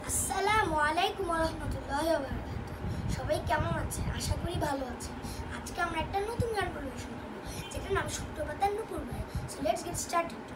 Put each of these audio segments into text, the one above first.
আসসালামু আলাইকুম ওয়া রাহমাতুল্লাহি ওয়া বারাকাতুহু। সবাই কেমন আছেন? আশা করি ভালো আছেন। আজকে আমরা একটা নতুন গান পরিবেশন করব, যেটার নাম শুক্রপাতার নুপুর ভাই। So let's get started.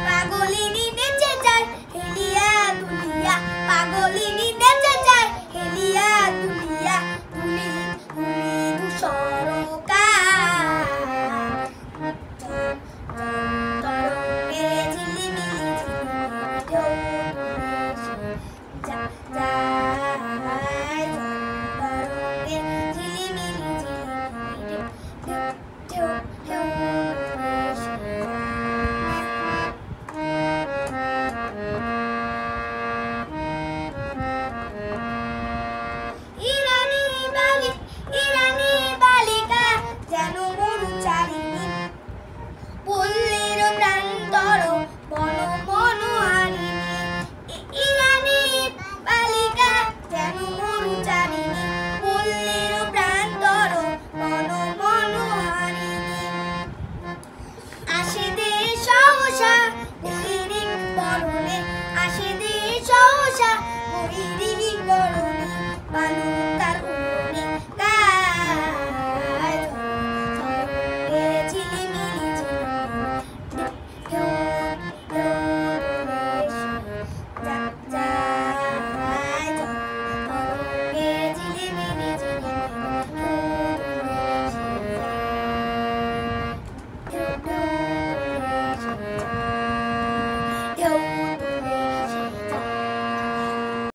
পাগলিনী নেচে যায় হেলিয়া দুলিয়া, পাগলিনী নেচে যায় হেলিয়া দুলিয়া, দুলি দুলি দুসরকার তরঙ্গে ঝিলিমিলি ঝিলিমিলি ঢেউ যা